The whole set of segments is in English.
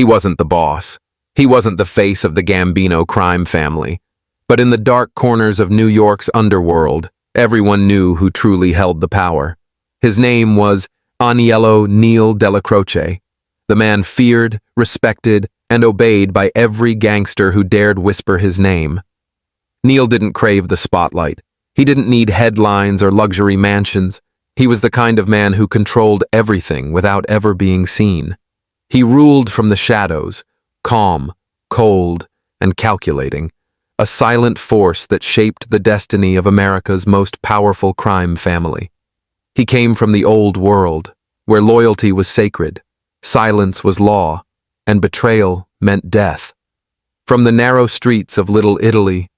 He wasn't the boss. He wasn't the face of the Gambino crime family. But in the dark corners of New York's underworld, everyone knew who truly held the power. His name was Aniello Neil Dellacroce, the man feared, respected, and obeyed by every gangster who dared whisper his name. Neil didn't crave the spotlight. He didn't need headlines or luxury mansions. He was the kind of man who controlled everything without ever being seen. He ruled from the shadows, calm, cold, and calculating, a silent force that shaped the destiny of America's most powerful crime family. He came from the old world, where loyalty was sacred, silence was law, and betrayal meant death. From the narrow streets of Little Italy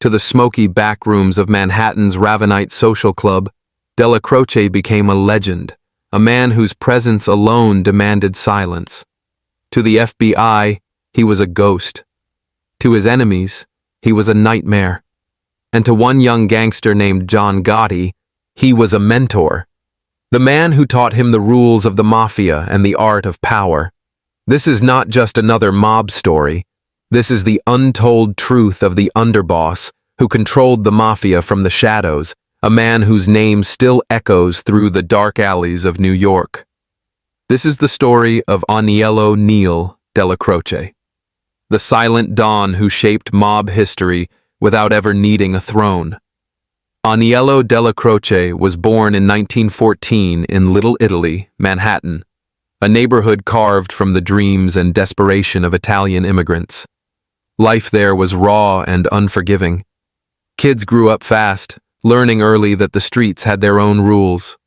to the smoky backrooms of Manhattan's Ravenite social club, Dellacroce became a legend, a man whose presence alone demanded silence. To the FBI, he was a ghost. To his enemies, he was a nightmare. And to one young gangster named John Gotti, he was a mentor. The man who taught him the rules of the Mafia and the art of power. This is not just another mob story. This is the untold truth of the Underboss who controlled the Mafia from the shadows, a man whose name still echoes through the dark alleys of New York. This is the story of Aniello Neil Dellacroce, the silent Don who shaped mob history without ever needing a throne. Aniello Dellacroce was born in 1914 in Little Italy, Manhattan, a neighborhood carved from the dreams and desperation of Italian immigrants. Life there was raw and unforgiving. Kids grew up fast, learning early that the streets had their own rules.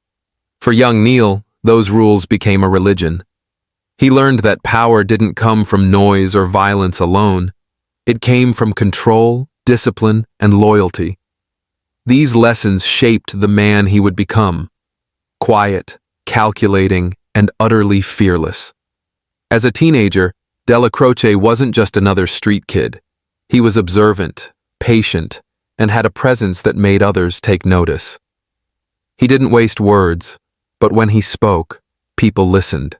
For young Neil, those rules became a religion. He learned that power didn't come from noise or violence alone. It came from control, discipline, and loyalty. These lessons shaped the man he would become: quiet, calculating, and utterly fearless. As a teenager, Dellacroce wasn't just another street kid. He was observant, patient, and had a presence that made others take notice. He didn't waste words, but when he spoke, people listened.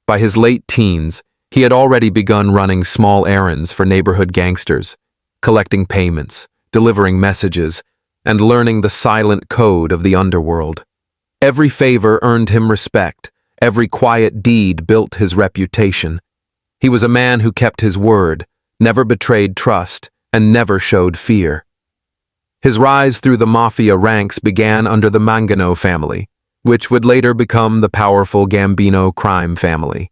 By his late teens, he had already begun running small errands for neighborhood gangsters, collecting payments, delivering messages, and learning the silent code of the underworld. Every favor earned him respect. Every quiet deed built his reputation. He was a man who kept his word, never betrayed trust, and never showed fear. His rise through the Mafia ranks began under the Gambino family, which would later become the powerful Gambino Crime Family.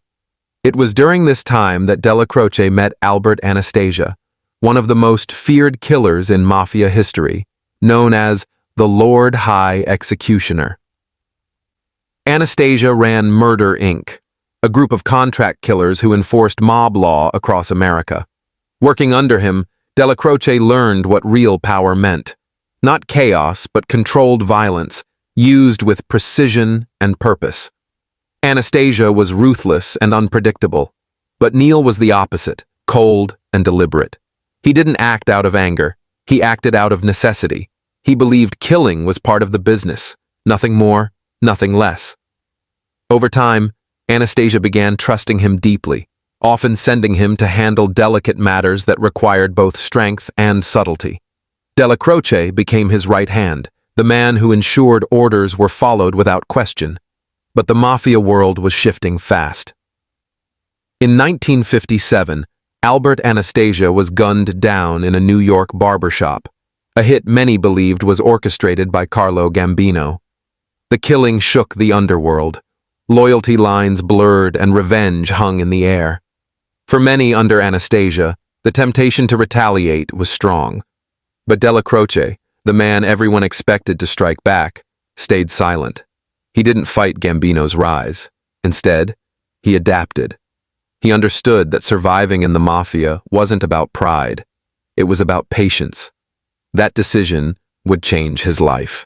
It was during this time that Dellacroce met Anastasia, one of the most feared killers in Mafia history, known as the Lord High Executioner. Anastasia ran Murder, Inc., a group of contract killers who enforced mob law across America. Working under him, Dellacroce learned what real power meant. Not chaos, but controlled violence, used with precision and purpose. Anastasia was ruthless and unpredictable, but Neil was the opposite, cold and deliberate. He didn't act out of anger. He acted out of necessity. He believed killing was part of the business, nothing more, nothing less. Over time, Anastasia began trusting him deeply, often sending him to handle delicate matters that required both strength and subtlety. Dellacroce became his right hand, the man who ensured orders were followed without question. But the Mafia world was shifting fast. In 1957, Anastasia was gunned down in a New York barbershop, a hit many believed was orchestrated by Carlo Gambino. The killing shook the underworld. Loyalty lines blurred and revenge hung in the air. For many under Anastasia, the temptation to retaliate was strong. But Dellacroce, the man everyone expected to strike back, stayed silent. He didn't fight Gambino's rise. Instead, he adapted. He understood that surviving in the Mafia wasn't about pride. It was about patience. That decision would change his life.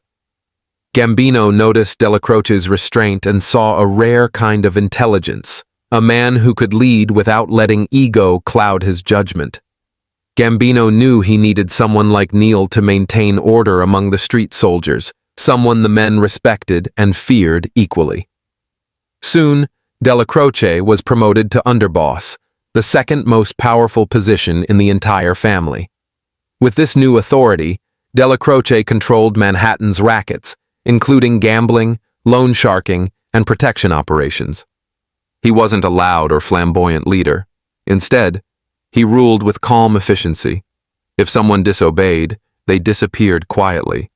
Gambino noticed Dellacroce's restraint and saw a rare kind of intelligence, a man who could lead without letting ego cloud his judgment. Gambino knew he needed someone like Neil to maintain order among the street soldiers, someone the men respected and feared equally. Soon, Dellacroce was promoted to Underboss, the second most powerful position in the entire family. With this new authority, Dellacroce controlled Manhattan's rackets, including gambling, loan sharking, and protection operations. He wasn't a loud or flamboyant leader. Instead, he ruled with calm efficiency. If someone disobeyed, they disappeared quietly.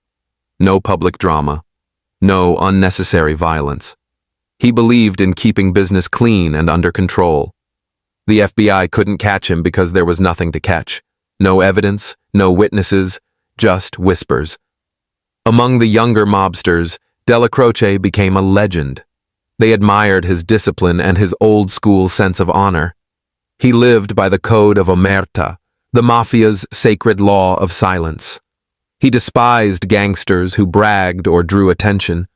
No public drama. No unnecessary violence. He believed in keeping business clean and under control. The FBI couldn't catch him because there was nothing to catch. No evidence, no witnesses, just whispers. Among the younger mobsters, Dellacroce became a legend. They admired his discipline and his old-school sense of honor. He lived by the code of omertà, the Mafia's sacred law of silence. He despised gangsters who bragged or drew attention.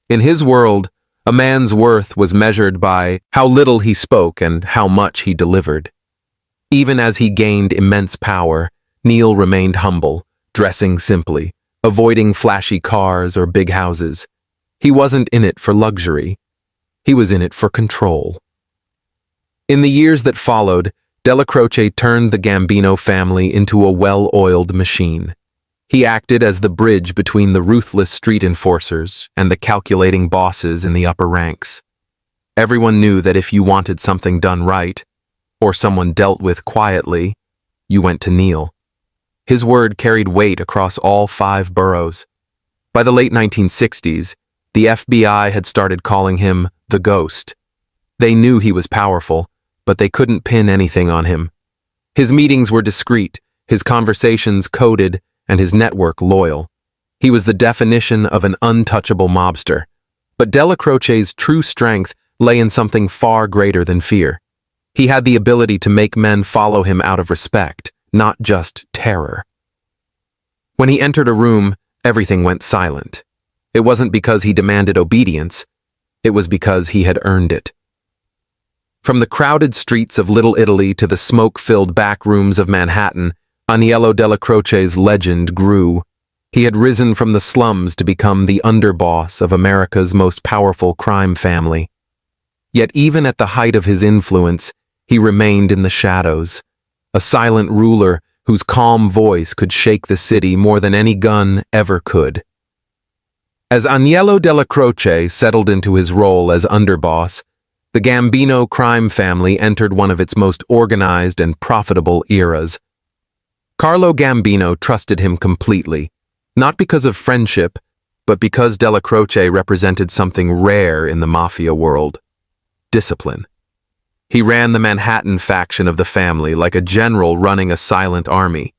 In his world, a man's worth was measured by how little he spoke and how much he delivered. Even as he gained immense power, Neil remained humble, dressing simply, avoiding flashy cars or big houses. He wasn't in it for luxury. He was in it for control. In the years that followed, Dellacroce turned the Gambino family into a well-oiled machine. He acted as the bridge between the ruthless street enforcers and the calculating bosses in the upper ranks. Everyone knew that if you wanted something done right, or someone dealt with quietly, you went to Neil. His word carried weight across all 5 boroughs. By the late 1960s, the FBI had started calling him the Ghost. They knew he was powerful, but they couldn't pin anything on him. His meetings were discreet, his conversations coded, and his network loyal. He was the definition of an untouchable mobster. But Dellacroce's true strength lay in something far greater than fear. He had the ability to make men follow him out of respect, not just terror. When he entered a room, everything went silent. It wasn't because he demanded obedience, it was because he had earned it. From the crowded streets of Little Italy to the smoke-filled backrooms of Manhattan, Aniello Dellacroce's legend grew. He had risen from the slums to become the underboss of America's most powerful crime family. Yet even at the height of his influence, he remained in the shadows, a silent ruler whose calm voice could shake the city more than any gun ever could. As Aniello Dellacroce settled into his role as underboss, the Gambino crime family entered one of its most organized and profitable eras. Carlo Gambino trusted him completely, not because of friendship, but because Dellacroce represented something rare in the Mafia world: discipline. He ran the Manhattan faction of the family like a general running a silent army.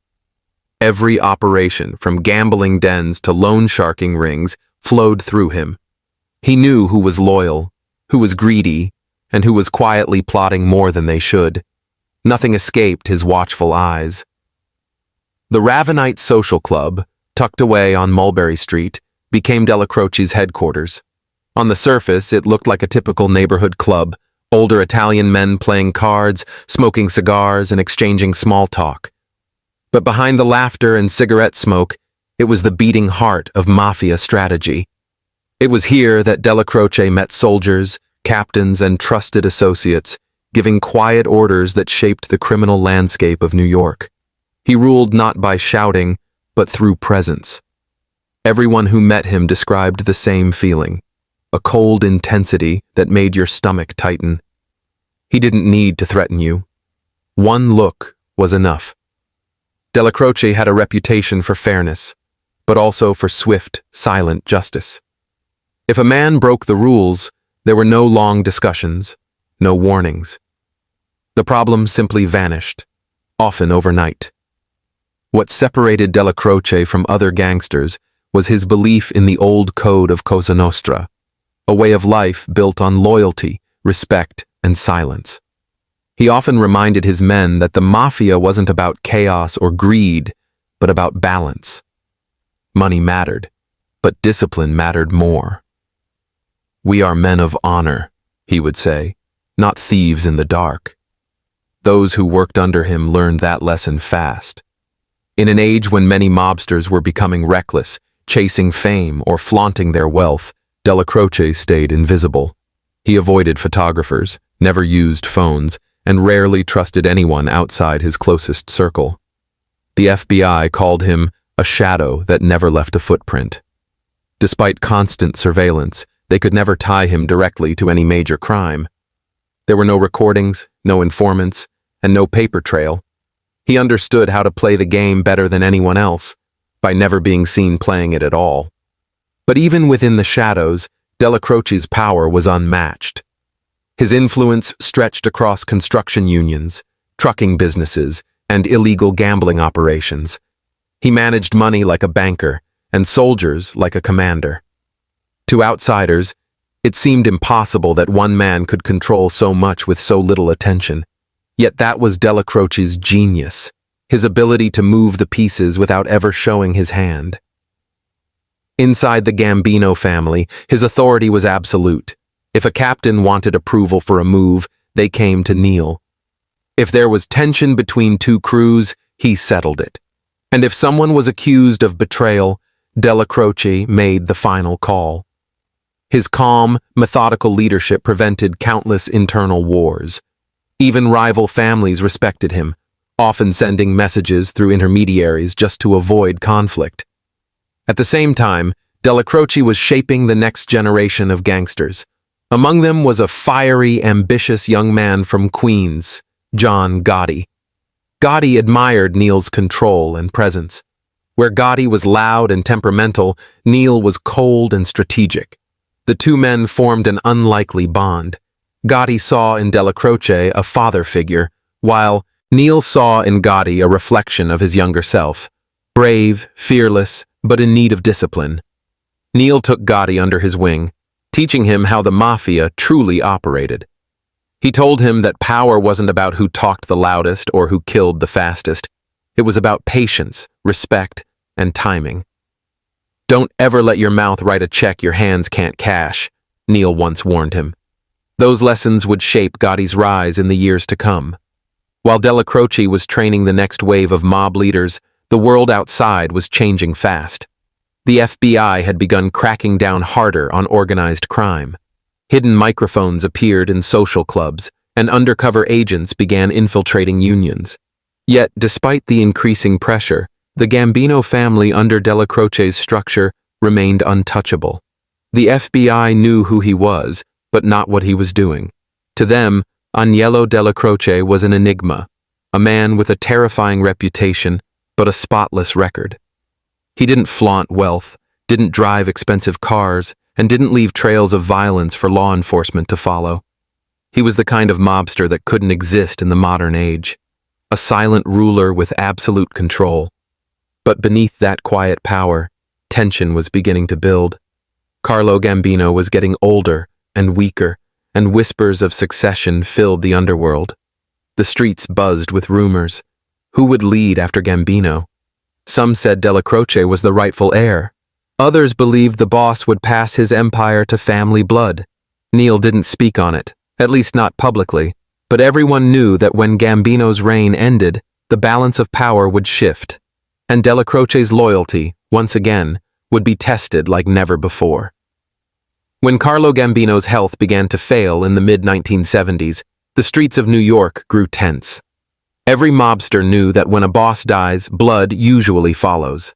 Every operation, from gambling dens to loan sharking rings, flowed through him. He knew who was loyal, who was greedy, and who was quietly plotting more than they should. Nothing escaped his watchful eyes. The Ravenite social club, tucked away on Mulberry Street, became Dellacroce's headquarters. On the surface, it looked like a typical neighborhood club, older Italian men playing cards, smoking cigars, and exchanging small talk. But behind the laughter and cigarette smoke, it was the beating heart of Mafia strategy. It was here that Dellacroce met soldiers, captains, and trusted associates, giving quiet orders that shaped the criminal landscape of New York. He ruled not by shouting, but through presence. Everyone who met him described the same feeling, a cold intensity that made your stomach tighten. He didn't need to threaten you. One look was enough. Dellacroce had a reputation for fairness, but also for swift, silent justice. If a man broke the rules, there were no long discussions, no warnings. The problem simply vanished, often overnight. What separated Dellacroce from other gangsters was his belief in the old code of Cosa Nostra, a way of life built on loyalty, respect, and silence. He often reminded his men that the Mafia wasn't about chaos or greed, but about balance. Money mattered, but discipline mattered more. "We are men of honor," he would say, "not thieves in the dark." Those who worked under him learned that lesson fast. In an age when many mobsters were becoming reckless, chasing fame or flaunting their wealth, Dellacroce stayed invisible. He avoided photographers, never used phones, and rarely trusted anyone outside his closest circle. The FBI called him a shadow that never left a footprint. Despite constant surveillance, they could never tie him directly to any major crime. There were no recordings, no informants, and no paper trail. He understood how to play the game better than anyone else, by never being seen playing it at all. But even within the shadows, Dellacroce's power was unmatched. His influence stretched across construction unions, trucking businesses, and illegal gambling operations. He managed money like a banker, and soldiers like a commander. To outsiders, it seemed impossible that one man could control so much with so little attention. Yet that was Dellacroce's genius, his ability to move the pieces without ever showing his hand. Inside the Gambino family, his authority was absolute. If a captain wanted approval for a move, they came to Neil. If there was tension between two crews, he settled it. And if someone was accused of betrayal, Dellacroce made the final call. His calm, methodical leadership prevented countless internal wars. Even rival families respected him, often sending messages through intermediaries just to avoid conflict. At the same time, Dellacroce was shaping the next generation of gangsters. Among them was a fiery, ambitious young man from Queens, John Gotti. Gotti admired Neil's control and presence. Where Gotti was loud and temperamental, Neil was cold and strategic. The two men formed an unlikely bond. Gotti saw in Dellacroce a father figure, while Neil saw in Gotti a reflection of his younger self, brave, fearless, but in need of discipline. Neil took Gotti under his wing, teaching him how the Mafia truly operated. He told him that power wasn't about who talked the loudest or who killed the fastest. It was about patience, respect, and timing. "Don't ever let your mouth write a check your hands can't cash," Neil once warned him. Those lessons would shape Gotti's rise in the years to come. While Dellacroce was training the next wave of mob leaders, the world outside was changing fast. The FBI had begun cracking down harder on organized crime. Hidden microphones appeared in social clubs, and undercover agents began infiltrating unions. Yet, despite the increasing pressure, the Gambino family under Dellacroce's structure remained untouchable. The FBI knew who he was, but not what he was doing. To them, Aniello Dellacroce was an enigma, a man with a terrifying reputation, but a spotless record. He didn't flaunt wealth, didn't drive expensive cars, and didn't leave trails of violence for law enforcement to follow. He was the kind of mobster that couldn't exist in the modern age, a silent ruler with absolute control. But beneath that quiet power, tension was beginning to build. Carlo Gambino was getting older and weaker, and whispers of succession filled the underworld. The streets buzzed with rumors. Who would lead after Gambino? Some said Dellacroce was the rightful heir. Others believed the boss would pass his empire to family blood. Neil didn't speak on it, at least not publicly, but everyone knew that when Gambino's reign ended, the balance of power would shift, and Dellacroce's loyalty, once again, would be tested like never before. When Carlo Gambino's health began to fail in the mid-1970s, the streets of New York grew tense. Every mobster knew that when a boss dies, blood usually follows.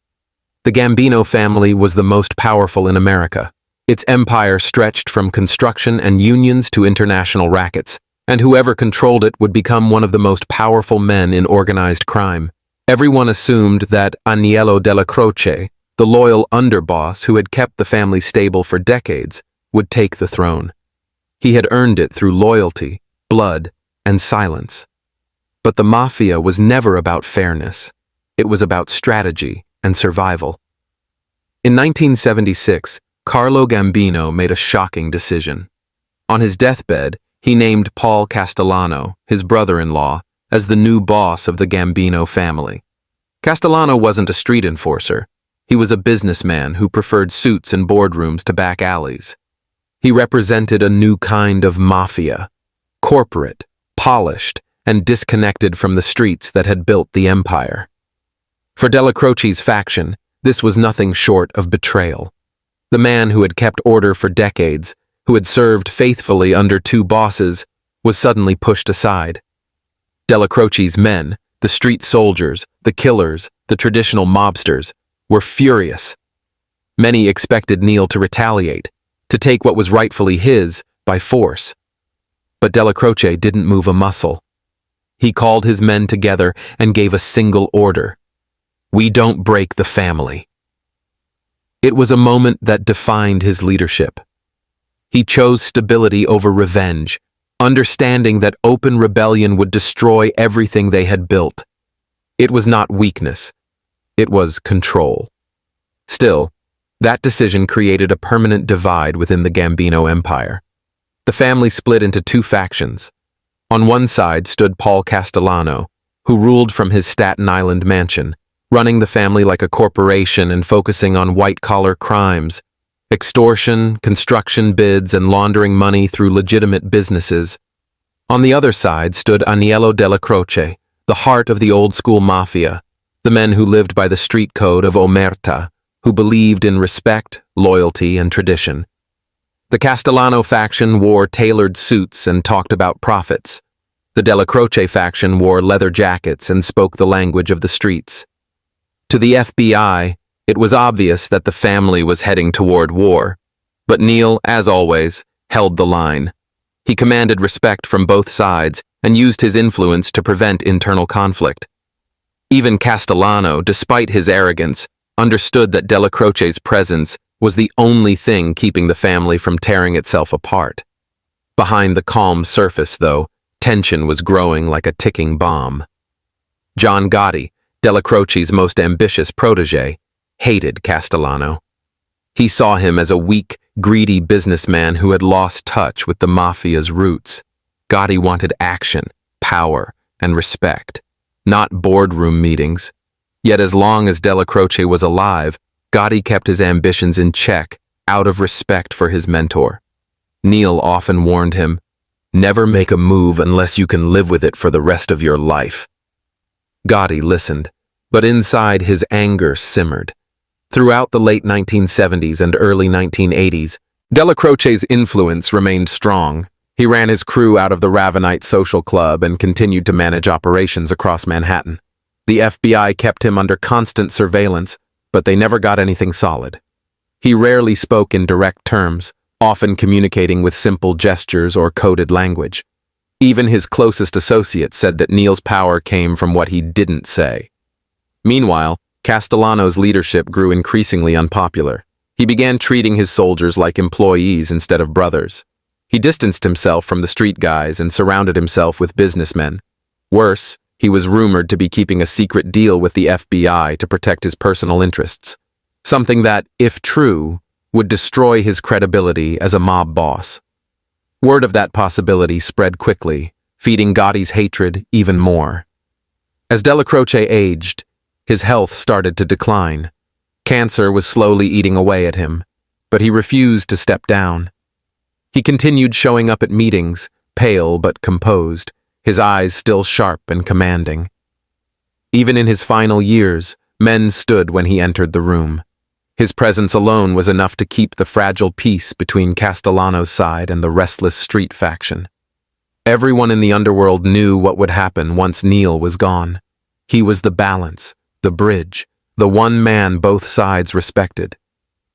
The Gambino family was the most powerful in America. Its empire stretched from construction and unions to international rackets, and whoever controlled it would become one of the most powerful men in organized crime. Everyone assumed that Aniello Dellacroce, the loyal underboss who had kept the family stable for decades, would take the throne. He had earned it through loyalty, blood, and silence. But the Mafia was never about fairness. It was about strategy and survival. In 1976, Carlo Gambino made a shocking decision. On his deathbed, he named Paul Castellano, his brother-in-law, as the new boss of the Gambino family. Castellano wasn't a street enforcer. He was a businessman who preferred suits and boardrooms to back alleys. He represented a new kind of mafia, corporate, polished, and disconnected from the streets that had built the empire. For Dellacroce's faction, this was nothing short of betrayal. The man who had kept order for decades who had served faithfully under two bosses, was suddenly pushed aside. Dellacroce's men, the street soldiers, the killers, the traditional mobsters, were furious. Many expected Neil to retaliate, to take what was rightfully his by force. But Dellacroce didn't move a muscle. He called his men together and gave a single order: "We don't break the family." It was a moment that defined his leadership. He chose stability over revenge, understanding that open rebellion would destroy everything they had built. It was not weakness. It was control. Still, that decision created a permanent divide within the Gambino Empire. The family split into two factions. On one side stood Paul Castellano, who ruled from his Staten Island mansion, running the family like a corporation and focusing on white-collar crimes, extortion, construction bids, and laundering money through legitimate businesses. On the other side stood Aniello Dellacroce, the heart of the old-school Mafia, the men who lived by the street code of omertà, who believed in respect, loyalty, and tradition. The Castellano faction wore tailored suits and talked about profits. The Dellacroce faction wore leather jackets and spoke the language of the streets. To the FBI, it was obvious that the family was heading toward war, but Neil, as always, held the line. He commanded respect from both sides and used his influence to prevent internal conflict. Even Castellano, despite his arrogance, understood that Dellacroce's presence was the only thing keeping the family from tearing itself apart. Behind the calm surface, though, tension was growing like a ticking bomb. John Gotti, Dellacroce's most ambitious protege, hated Castellano. He saw him as a weak, greedy businessman who had lost touch with the Mafia's roots. Gotti wanted action, power, and respect, not boardroom meetings. Yet as long as Dellacroce was alive, Gotti kept his ambitions in check, out of respect for his mentor. Neil often warned him, "Never make a move unless you can live with it for the rest of your life." Gotti listened, but inside his anger simmered. Throughout the late 1970s and early 1980s, Dellacroce's influence remained strong. He ran his crew out of the Ravenite social club and continued to manage operations across Manhattan. The FBI kept him under constant surveillance, but they never got anything solid. He rarely spoke in direct terms, often communicating with simple gestures or coded language. Even his closest associates said that Neil's power came from what he didn't say. Meanwhile, Castellano's leadership grew increasingly unpopular. He began treating his soldiers like employees instead of brothers. He distanced himself from the street guys and surrounded himself with businessmen. Worse, he was rumored to be keeping a secret deal with the FBI to protect his personal interests, something that, if true, would destroy his credibility as a mob boss. Word of that possibility spread quickly, feeding Gotti's hatred even more. As Dellacroce aged, his health started to decline. Cancer was slowly eating away at him, but he refused to step down. He continued showing up at meetings, pale but composed, his eyes still sharp and commanding. Even in his final years, men stood when he entered the room. His presence alone was enough to keep the fragile peace between Castellano's side and the restless street faction. Everyone in the underworld knew what would happen once Neil was gone. He was the balance, the bridge, the one man both sides respected.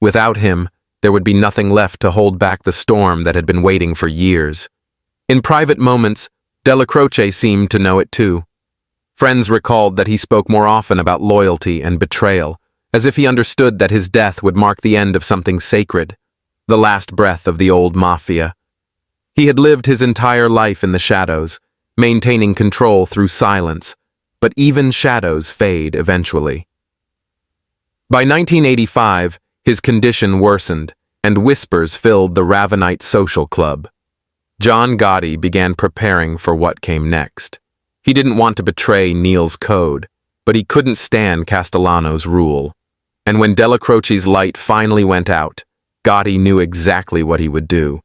Without him, there would be nothing left to hold back the storm that had been waiting for years. In private moments, Dellacroce seemed to know it too. Friends recalled that he spoke more often about loyalty and betrayal, as if he understood that his death would mark the end of something sacred, the last breath of the old Mafia. He had lived his entire life in the shadows, maintaining control through silence, but even shadows fade eventually. By 1985, his condition worsened, and whispers filled the Ravenite social club. John Gotti began preparing for what came next. He didn't want to betray Neil's code, but he couldn't stand Castellano's rule. And when Dellacroce's light finally went out, Gotti knew exactly what he would do.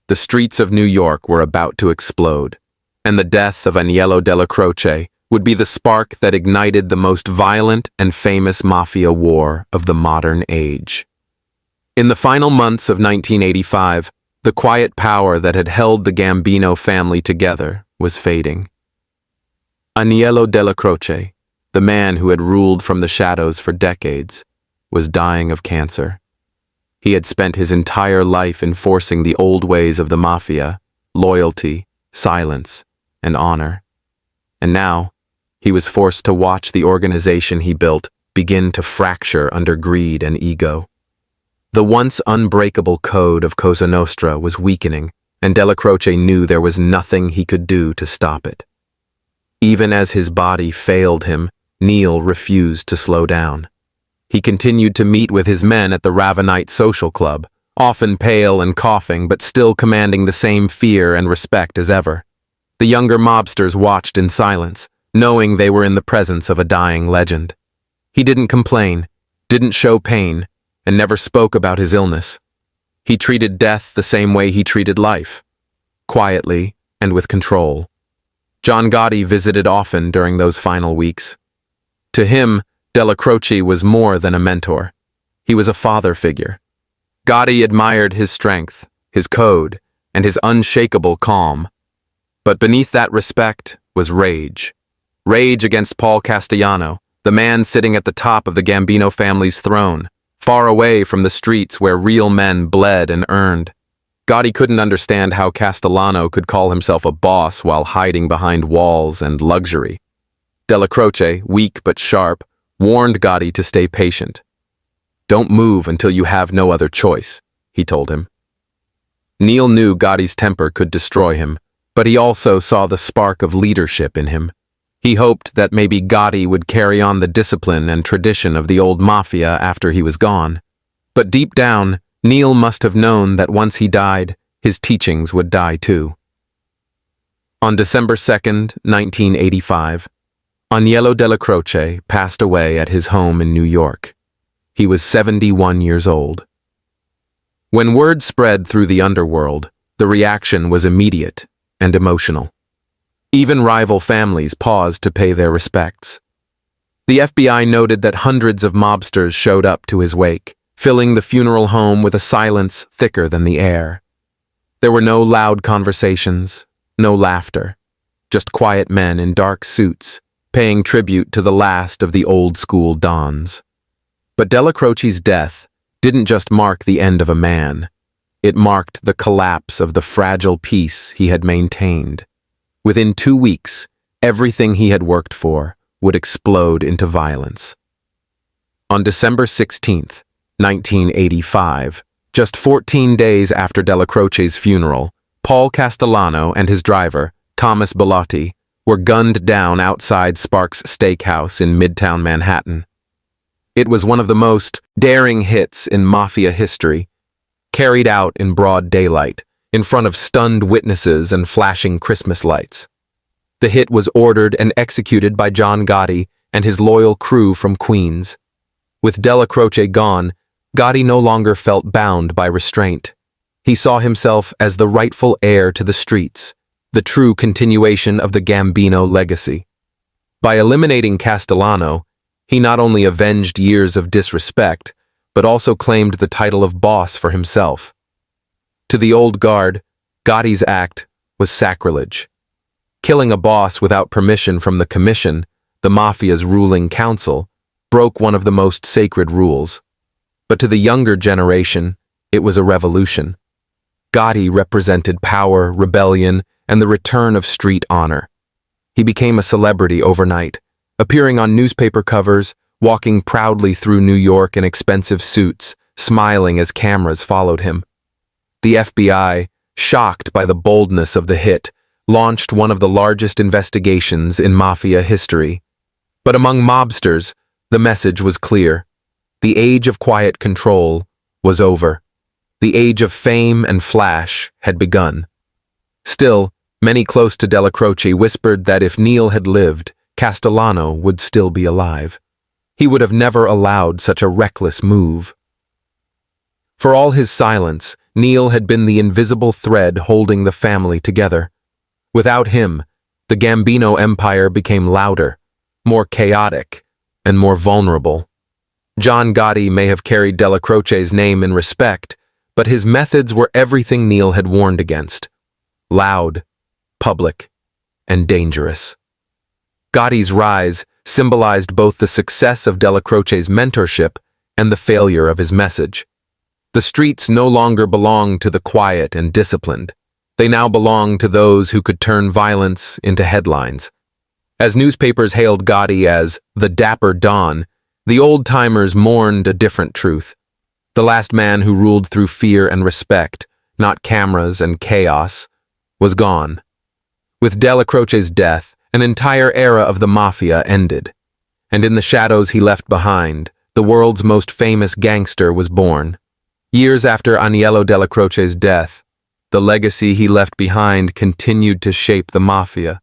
The streets of New York were about to explode, and the death of Aniello Dellacroce would be the spark that ignited the most violent and famous mafia war of the modern age. In the final months of 1985, The quiet power that had held the Gambino family together was fading. Aniello Dellacroce, the man who had ruled from the shadows for decades, was dying of cancer. He had spent his entire life enforcing the old ways of the Mafia, loyalty, silence, and honor. And now, he was forced to watch the organization he built begin to fracture under greed and ego. The once unbreakable code of Cosa Nostra was weakening, and Dellacroce knew there was nothing he could do to stop it. Even as his body failed him, Neil refused to slow down. He continued to meet with his men at the Ravenite social club, often pale and coughing but still commanding the same fear and respect as ever. The younger mobsters watched in silence, knowing they were in the presence of a dying legend. He didn't complain, didn't show pain, and never spoke about his illness. He treated death the same way he treated life, quietly and with control. John Gotti visited often during those final weeks. To him, Dellacroce was more than a mentor. He was a father figure. Gotti admired his strength, his code, and his unshakable calm. But beneath that respect was rage. Rage against Paul Castellano, the man sitting at the top of the Gambino family's throne, far away from the streets where real men bled and earned. Gotti couldn't understand how Castellano could call himself a boss while hiding behind walls and luxury. Dellacroce, weak but sharp, warned Gotti to stay patient. "Don't move until you have no other choice," he told him. Neil knew Gotti's temper could destroy him, but he also saw the spark of leadership in him. He hoped that maybe Gotti would carry on the discipline and tradition of the old Mafia after he was gone. But deep down, Neil must have known that once he died, his teachings would die too. On December 2nd, 1985, Aniello Dellacroce passed away at his home in New York. He was 71 years old. When word spread through the underworld, the reaction was immediate and emotional. Even rival families paused to pay their respects. The FBI noted that hundreds of mobsters showed up to his wake, filling the funeral home with a silence thicker than the air. There were no loud conversations, no laughter, just quiet men in dark suits, paying tribute to the last of the old-school dons. But Dellacroce's death didn't just mark the end of a man. It marked the collapse of the fragile peace he had maintained. Within 2 weeks, everything he had worked for would explode into violence. On December 16th, 1985, just 14 days after Dellacroce's funeral, Paul Castellano and his driver, Thomas Bellotti, were gunned down outside Sparks Steakhouse in Midtown Manhattan. It was one of the most daring hits in Mafia history, carried out in broad daylight, in front of stunned witnesses and flashing Christmas lights. The hit was ordered and executed by John Gotti and his loyal crew from Queens. With Dellacroce gone, Gotti no longer felt bound by restraint. He saw himself as the rightful heir to the streets, the true continuation of the Gambino legacy. By eliminating Castellano, he not only avenged years of disrespect, but also claimed the title of boss for himself. To the old guard, Gotti's act was sacrilege. Killing a boss without permission from the commission, the Mafia's ruling council, broke one of the most sacred rules. But to the younger generation, it was a revolution. Gotti represented power, rebellion, and the return of street honor. He became a celebrity overnight, appearing on newspaper covers, walking proudly through New York in expensive suits, smiling as cameras followed him. The FBI, shocked by the boldness of the hit, launched one of the largest investigations in Mafia history. But among mobsters, the message was clear. The age of quiet control was over. The age of fame and flash had begun. Still, many close to Dellacroce whispered that if Neil had lived, Castellano would still be alive. He would have never allowed such a reckless move. For all his silence, Neil had been the invisible thread holding the family together. Without him, the Gambino empire became louder, more chaotic, and more vulnerable. John Gotti may have carried Dellacroce's name in respect, but his methods were everything Neil had warned against: loud, public, and dangerous. Gotti's rise symbolized both the success of Dellacroce's mentorship and the failure of his message. The streets no longer belonged to the quiet and disciplined. They now belonged to those who could turn violence into headlines. As newspapers hailed Gotti as the Dapper Don, the old-timers mourned a different truth. The last man who ruled through fear and respect, not cameras and chaos, was gone. With Dellacroce's death, an entire era of the Mafia ended. And in the shadows he left behind, the world's most famous gangster was born. Years after Aniello Dellacroce's death, the legacy he left behind continued to shape the Mafia,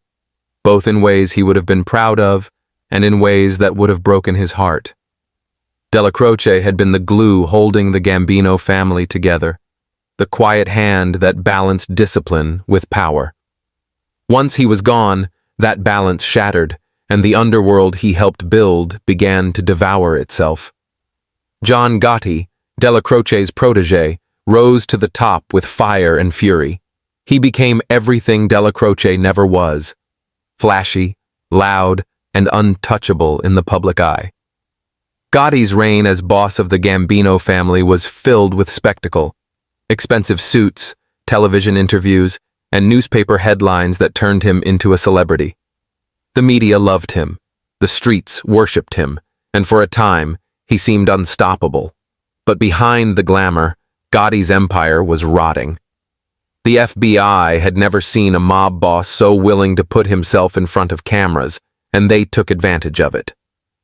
both in ways he would have been proud of and in ways that would have broken his heart. Dellacroce had been the glue holding the Gambino family together, the quiet hand that balanced discipline with power. Once he was gone, that balance shattered, and the underworld he helped build began to devour itself. John Gotti, Dellacroce's protege, rose to the top with fire and fury. He became everything Dellacroce never was: flashy, loud, and untouchable in the public eye. Gotti's reign as boss of the Gambino family was filled with spectacle: expensive suits, television interviews, and newspaper headlines that turned him into a celebrity. The media loved him, the streets worshipped him, and for a time, he seemed unstoppable. But behind the glamour, Gotti's empire was rotting. The FBI had never seen a mob boss so willing to put himself in front of cameras, and they took advantage of it.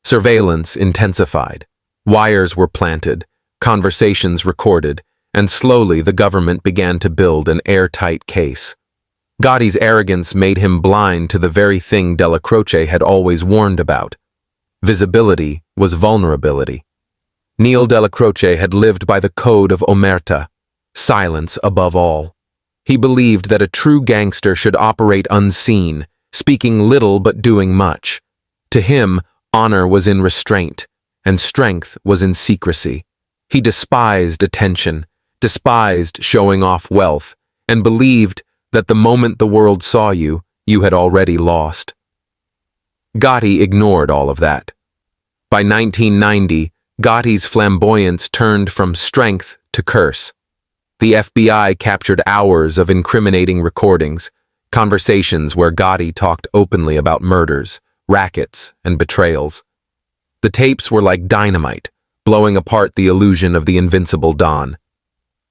Surveillance intensified. Wires were planted, conversations recorded, and slowly the government began to build an airtight case. Gotti's arrogance made him blind to the very thing Dellacroce had always warned about. Visibility was vulnerability. Neil Dellacroce had lived by the code of omertà, silence above all. He believed that a true gangster should operate unseen, speaking little but doing much. To him, honor was in restraint, and strength was in secrecy. He despised attention, despised showing off wealth, and believed that the moment the world saw you, you had already lost. Gotti ignored all of that. By 1990, Gotti's flamboyance turned from strength to curse. The FBI captured hours of incriminating recordings, conversations where Gotti talked openly about murders, rackets, and betrayals. The tapes were like dynamite, blowing apart the illusion of the invincible Don.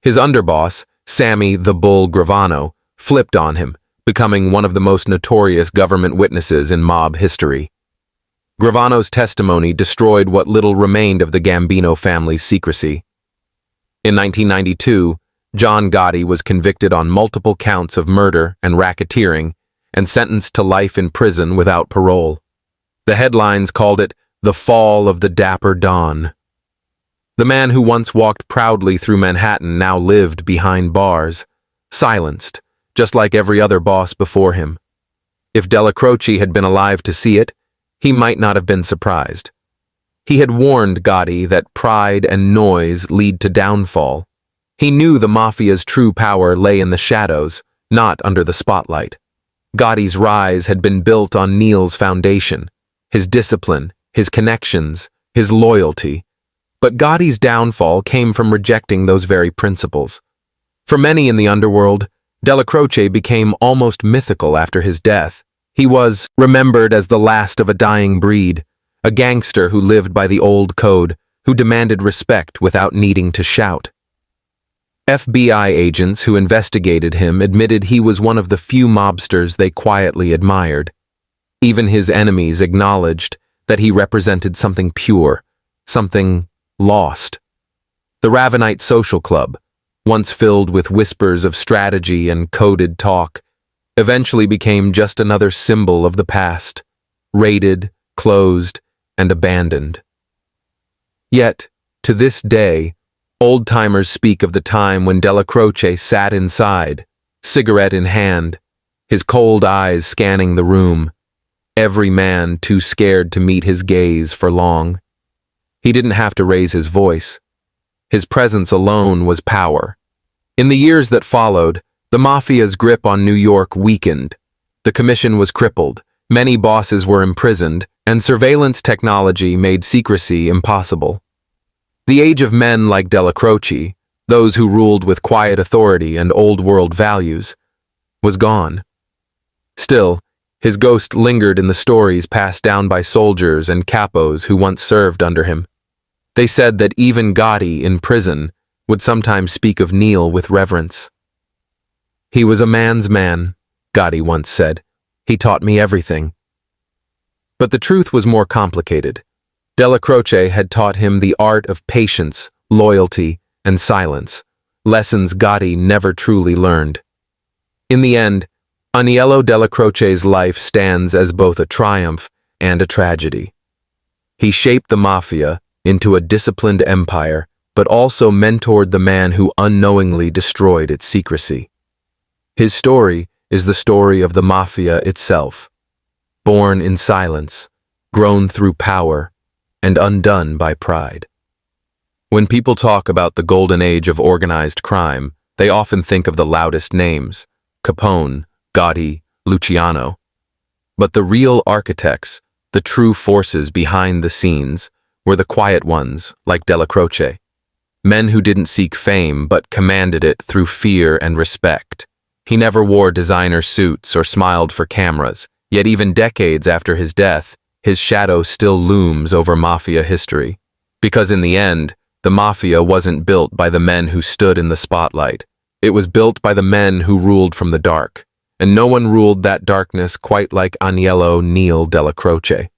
His underboss, Sammy the Bull Gravano, flipped on him, becoming one of the most notorious government witnesses in mob history. Gravano's testimony destroyed what little remained of the Gambino family's secrecy. In 1992, John Gotti was convicted on multiple counts of murder and racketeering and sentenced to life in prison without parole. The headlines called it the fall of the Dapper Don. The man who once walked proudly through Manhattan now lived behind bars, silenced, just like every other boss before him. If Dellacroce had been alive to see it, he might not have been surprised. He had warned Gotti that pride and noise lead to downfall. He knew the Mafia's true power lay in the shadows, not under the spotlight. Gotti's rise had been built on Neil's foundation, his discipline, his connections, his loyalty. But Gotti's downfall came from rejecting those very principles. For many in the underworld, Dellacroce became almost mythical after his death. He was remembered as the last of a dying breed, a gangster who lived by the old code, who demanded respect without needing to shout. FBI agents who investigated him admitted he was one of the few mobsters they quietly admired. Even his enemies acknowledged that he represented something pure, something lost. The Ravenite social club, once filled with whispers of strategy and coded talk, eventually became just another symbol of the past, raided, closed, and abandoned. Yet, to this day, old-timers speak of the time when Dellacroce sat inside, cigarette in hand, his cold eyes scanning the room, every man too scared to meet his gaze for long. He didn't have to raise his voice. His presence alone was power, In the years that followed, the Mafia's grip on New York weakened. The commission was crippled, many bosses were imprisoned, and surveillance technology made secrecy impossible. The age of men like Dellacroce, those who ruled with quiet authority and old-world values, was gone. Still, his ghost lingered in the stories passed down by soldiers and capos who once served under him. They said that even Gotti, in prison, would sometimes speak of Neil with reverence. "He was a man's man," Gotti once said. "He taught me everything." But the truth was more complicated. Dellacroce had taught him the art of patience, loyalty, and silence, lessons Gotti never truly learned. In the end, Aniello Dellacroce's life stands as both a triumph and a tragedy. He shaped the Mafia into a disciplined empire, but also mentored the man who unknowingly destroyed its secrecy. His story is the story of the Mafia itself, born in silence, grown through power, and undone by pride. When people talk about the golden age of organized crime, they often think of the loudest names: Capone, Gotti, Luciano. But the real architects, the true forces behind the scenes, were the quiet ones, like Dellacroce. Men who didn't seek fame but commanded it through fear and respect. He never wore designer suits or smiled for cameras, yet even decades after his death, his shadow still looms over Mafia history. Because in the end, the Mafia wasn't built by the men who stood in the spotlight. It was built by the men who ruled from the dark. And no one ruled that darkness quite like Aniello Neil Dellacroce.